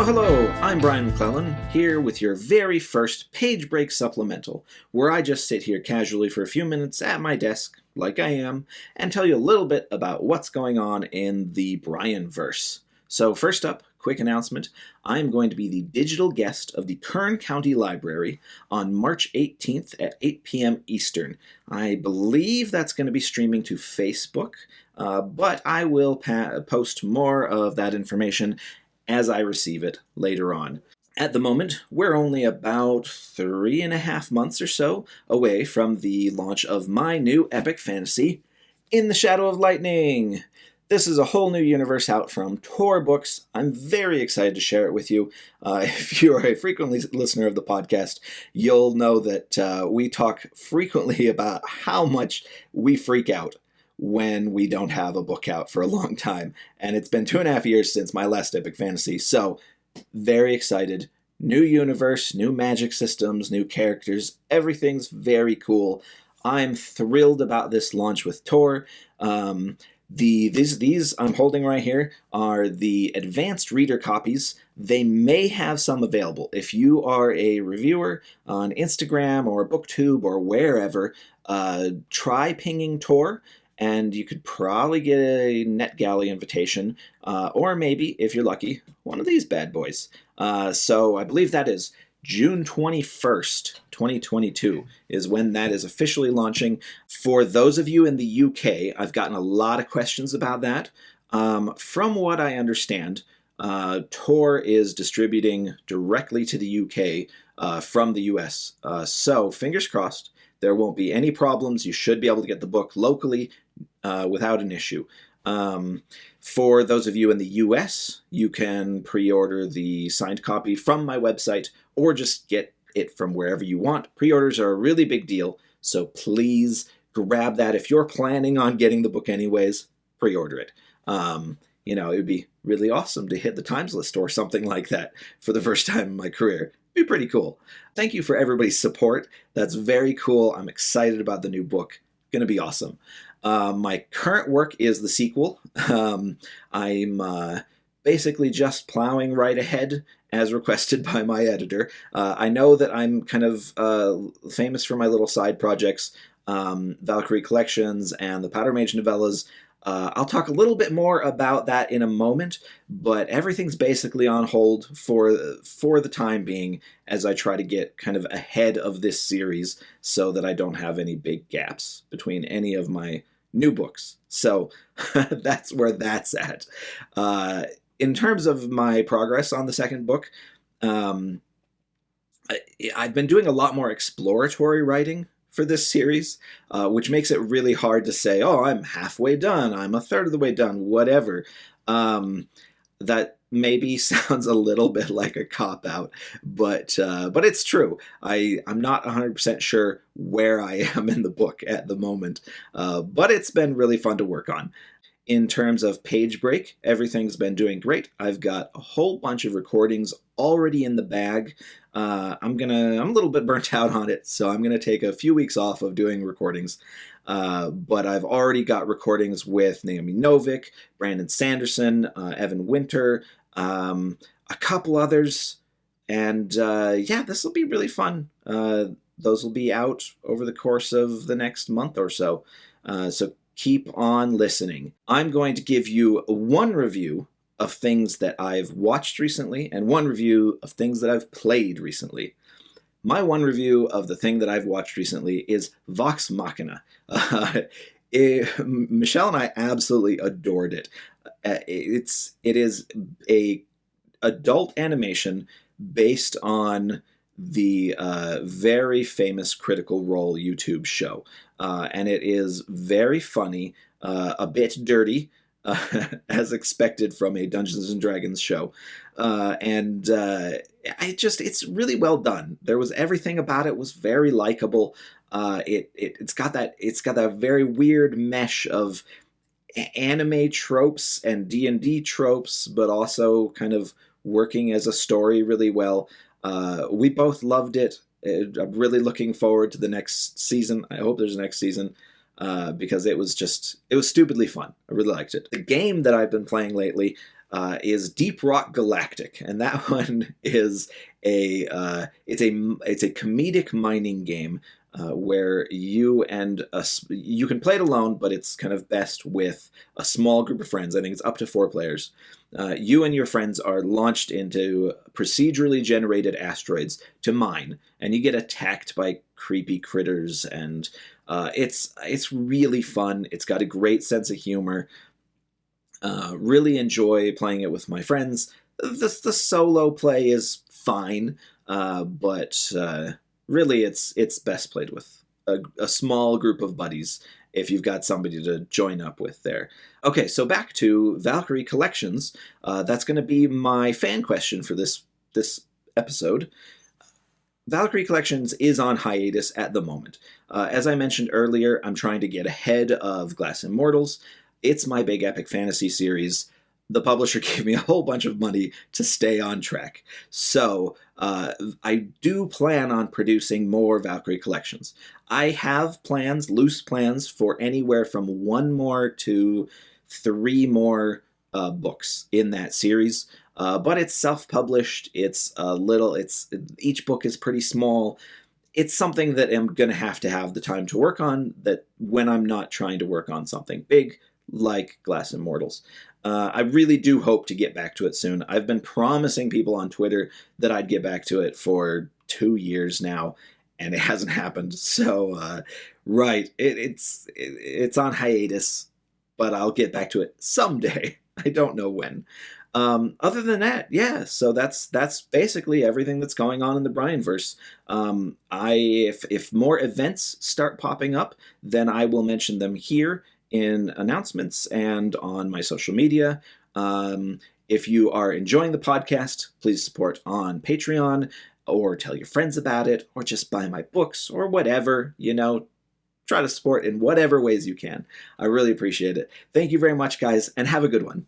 Hello, I'm Brian McClellan, here with your very first Page Break Supplemental, where I just sit here casually for a few minutes at my desk, like I am, and tell you a little bit about what's going on in the Brianverse. So first up, quick announcement, I'm going to be the digital guest of the Kern County Library on March 18th at 8 p.m. Eastern. I believe that's going to be streaming to Facebook, but I will post more of that information as I receive it later on. At the moment, we're only about 3.5 months or so away from the launch of my new epic fantasy, In the Shadow of Lightning. This is a whole new universe out from Tor Books. I'm very excited to share it with you. If you are a frequent listener of the podcast, you'll know that we talk frequently about how much we freak out when we don't have a book out for a long time. And it's been 2.5 years since my last epic fantasy, so very excited. New universe, new magic systems, new characters, everything's very cool. I'm thrilled about this launch with Tor. These I'm holding right here are the advanced reader copies. They may have some available. If you are a reviewer on Instagram or BookTube or wherever, try pinging Tor, and you could probably get a NetGalley invitation, or maybe, if you're lucky, one of these bad boys. So I believe that is June 21st, 2022 is when that is officially launching. For those of you in the UK, I've gotten a lot of questions about that. From what I understand, Tor is distributing directly to the UK from the US. So fingers crossed, there won't be any problems. You should be able to get the book locally without an issue. For those of you in the US, you can pre-order the signed copy from my website or just get it from wherever you want. Pre-orders are a really big deal, so please grab that. If you're planning on getting the book anyways, pre-order it. It would be really awesome to hit the Times list or something like that for the first time in my career. It'd be pretty cool. Thank you for everybody's support. That's very cool. I'm excited about the new book. Gonna be awesome. My current work is the sequel. I'm basically just plowing right ahead as requested by my editor. I know that I'm kind of famous for my little side projects, Valkyrie Collections and the Powder Mage novellas. I'll talk a little bit more about that in a moment, but everything's basically on hold for the time being as I try to get kind of ahead of this series so that I don't have any big gaps between any of my new books. So that's where that's at. In terms of my progress on the second book, I've been doing a lot more exploratory writing for this series, which makes it really hard to say, oh, I'm halfway done, I'm a third of the way done, whatever. That maybe sounds a little bit like a cop-out, but it's true. I'm not 100% sure where I am in the book at the moment, but it's been really fun to work on. In terms of Page Break, everything's been doing great. I've got a whole bunch of recordings already in the bag. I'm a little bit burnt out on it, so I'm gonna take a few weeks off of doing recordings. But I've already got recordings with Naomi Novik, Brandon Sanderson, Evan Winter, a couple others, and this will be really fun. Those will be out over the course of the next month or so. So keep on listening. I'm going to give you one review of things that I've watched recently and one review of things that I've played recently. My one review of the thing that I've watched recently is Vox Machina. Michelle and I absolutely adored it. It is a adult animation based on the very famous Critical Role YouTube show. And it is very funny, a bit dirty, as expected from a Dungeons and Dragons show. It's really well done. There was everything about it was very likable. It's got that very weird mesh of anime tropes and D&D tropes, but also kind of working as a story really well. We both loved it. I'm really looking forward to the next season. I hope there's a next season because it was stupidly fun. I really liked it. The game that I've been playing lately is Deep Rock Galactic, and that one is it's a comedic mining game where you can play it alone, but it's kind of best with a small group of friends. I think it's up to 4 players. You and your friends are launched into procedurally generated asteroids to mine, and you get attacked by creepy critters, and it's really fun. It's got a great sense of humor. Really enjoy playing it with my friends. The solo play is fine, but really it's best played with a small group of buddies if you've got somebody to join up with there. Okay, so back to Valkyrie Collections. That's going to be my fan question for this episode. Valkyrie Collections is on hiatus at the moment. As I mentioned earlier, I'm trying to get ahead of Glass Immortals. It's my big epic fantasy series. The publisher gave me a whole bunch of money to stay on track. So I do plan on producing more Valkyrie Collections. I have plans, loose plans, for anywhere from 1 more to 3 more books in that series. But it's self-published. Each book is pretty small. It's something that I'm going to have the time to work on, that when I'm not trying to work on something big like Glass Immortals. I really do hope to get back to it soon. I've been promising people on Twitter that I'd get back to it for 2 years now, and it hasn't happened. So, right, it's on hiatus, but I'll get back to it someday. I don't know when. Other than that, yeah, so that's basically everything that's going on in the Brianverse. If more events start popping up, then I will mention them here in announcements and on my social media. If you are enjoying the podcast, please support on Patreon, or tell your friends about it, or just buy my books, or whatever, try to support in whatever ways you can. I really appreciate it. Thank you very much, guys, and have a good one.